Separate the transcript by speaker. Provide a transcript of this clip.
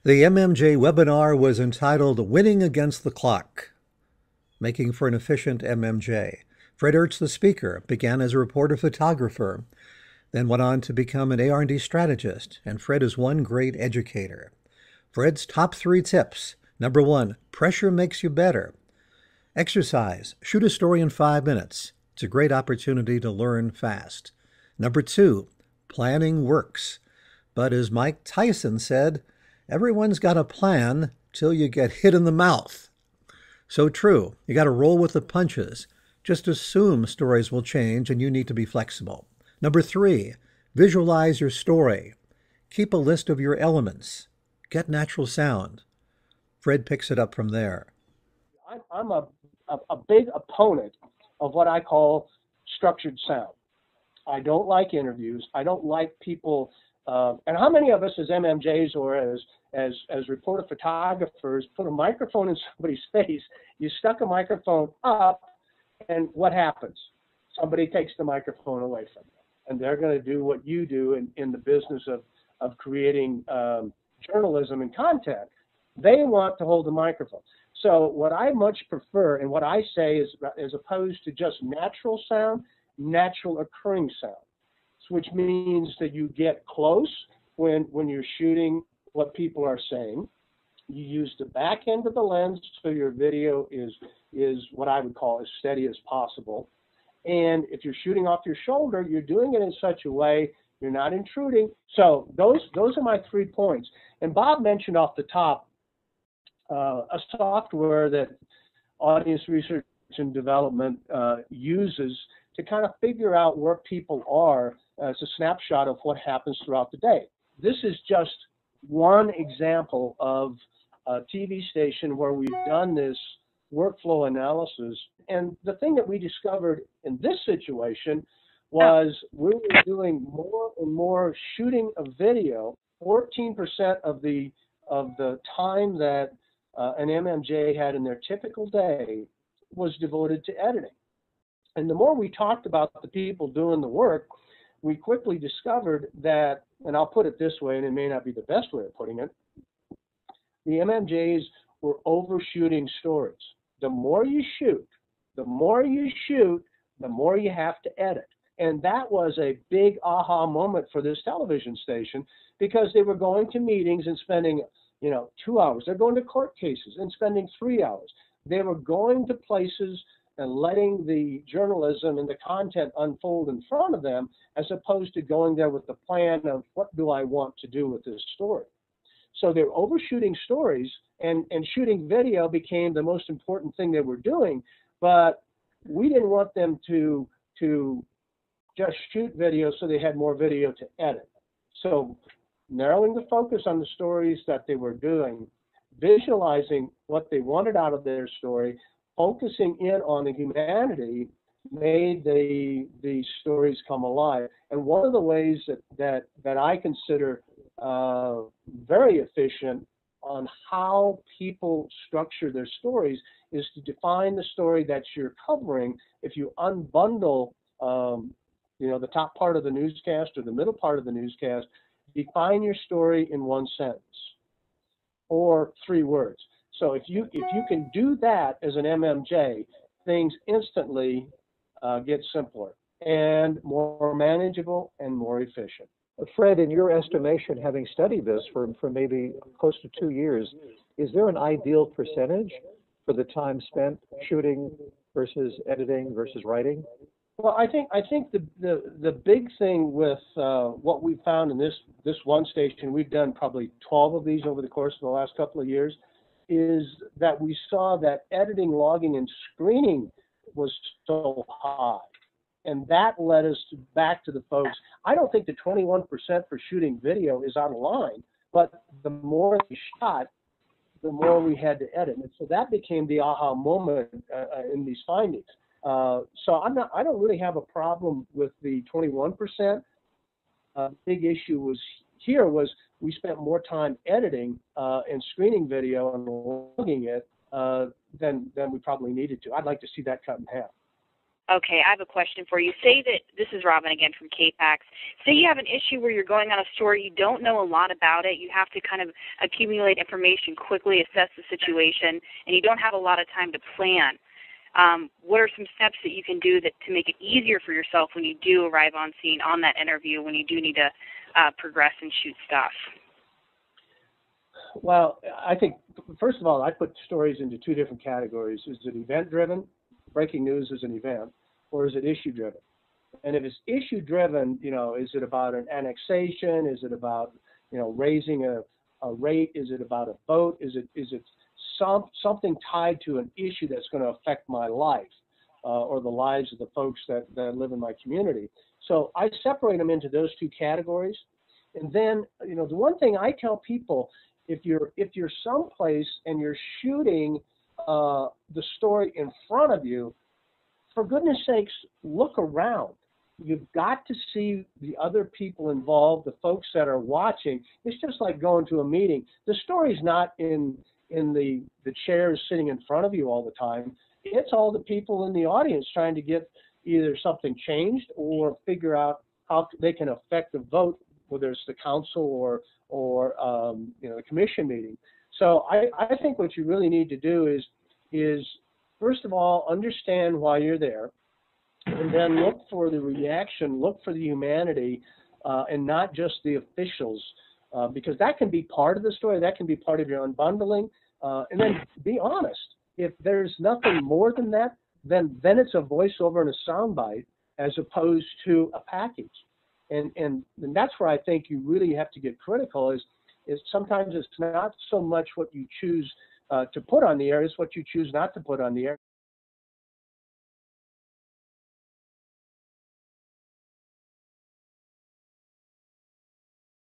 Speaker 1: The MMJ webinar was entitled Winning Against the Clock, Making for an Efficient MMJ. Fred Ertz, the speaker, began as a reporter photographer, then went on to become an AR&D strategist, and Fred is one great educator. Fred's top 3 tips. Number 1, pressure makes you better. Exercise, shoot a story in 5 minutes. It's a great opportunity to learn fast. Number 2, planning works. But as Mike Tyson said, everyone's got a plan till you get hit in the mouth. So true. You got to roll with the punches. Just assume stories will change and you need to be flexible. Number 3, visualize your story. Keep a list of your elements. Get natural sound. Fred picks it up from there.
Speaker 2: I'm a big opponent of what I call structured sound. I don't like interviews. I don't like people. And how many of us as MMJs or as reporter photographers put a microphone in somebody's face, you stuck a microphone up, and what happens? Somebody takes the microphone away from them. And they're going to do what you do in the business of creating journalism and content. They want to hold the microphone. So what I much prefer and what I say is, as opposed to just natural sound, natural occurring sound, which means that you get close when you're shooting what people are saying. You use the back end of the lens so your video is what I would call as steady as possible. And if you're shooting off your shoulder, you're doing it in such a way you're not intruding. So those are my 3 points. And Bob mentioned off the top a software that audience research and development uses to kind of figure out where people are as a snapshot of what happens throughout the day. This is just one example of a TV station where we've done this workflow analysis. And the thing that we discovered in this situation was we were doing more and more shooting of video. 14% of the time that an MMJ had in their typical day was devoted to editing. And the more we talked about the people doing the work, we quickly discovered that, and I'll put it this way, and it may not be the best way of putting it, the MMJs were overshooting stories. The more you shoot, the more you have to edit. And that was a big aha moment for this television station, because they were going to meetings and spending 2 hours. They're going to court cases and spending 3 hours. They were going to places and letting the journalism and the content unfold in front of them, as opposed to going there with the plan of what do I want to do with this story. So they're overshooting stories, and shooting video became the most important thing they were doing, but we didn't want them to just shoot video so they had more video to edit. So narrowing the focus on the stories that they were doing, visualizing what they wanted out of their story, focusing in on the humanity, made the stories come alive. And one of the ways that I consider very efficient on how people structure their stories is to define the story that you're covering. If you unbundle the top part of the newscast or the middle part of the newscast, define your story in 1 sentence or 3 words. So if you can do that as an MMJ, things instantly get simpler and more manageable and more efficient.
Speaker 3: Fred, in your estimation, having studied this for maybe close to 2 years, is there an ideal percentage for the time spent shooting versus editing versus writing?
Speaker 2: Well, I think the big thing with what we found in this one station, we've done probably 12 of these over the course of the last couple of years, is that we saw that editing, logging, and screening was so high. And that led us back to the folks. I don't think the 21% for shooting video is out of line, but the more we shot, the more we had to edit. And so that became the aha moment in these findings. So I don't really have a problem with the 21%. Big issue was we spent more time editing and screening video and logging it than we probably needed to. I'd like to see that cut in half.
Speaker 4: Okay, I have a question for you. Say that, this is Robin again from KPAX. Say you have an issue where you're going on a story, you don't know a lot about it, you have to kind of accumulate information quickly, assess the situation, and you don't have a lot of time to plan. What are some steps that you can do to make it easier for yourself when you do arrive on scene on that interview, when you do need to progress and shoot stuff?
Speaker 2: Well, I think, first of all, I put stories into two different categories. Is it event-driven? Breaking news is an event, or is it issue-driven? And if it's issue-driven, is it about an annexation? Is it about, raising a rate? Is it about a vote? Is it something tied to an issue that's going to affect my life or the lives of the folks that live in my community? So I separate them into those two categories. And then, the one thing I tell people, if you're someplace and you're shooting the story in front of you, for goodness sakes, look around. You've got to see the other people involved, the folks that are watching. It's just like going to a meeting. The story's not in the chairs sitting in front of you all the time. It's all the people in the audience trying to get either something changed or figure out how they can affect the vote, whether it's the council or the commission meeting. So I think what you really need to do is first of all, understand why you're there, and then look for the reaction, look for the humanity, and not just the officials, because that can be part of the story, that can be part of your unbundling, and then be honest. If there's nothing more than that, then it's a voiceover and a soundbite as opposed to a package. And that's where I think you really have to get critical is sometimes it's not so much what you choose to put on the air, it's what you choose not to put on the air.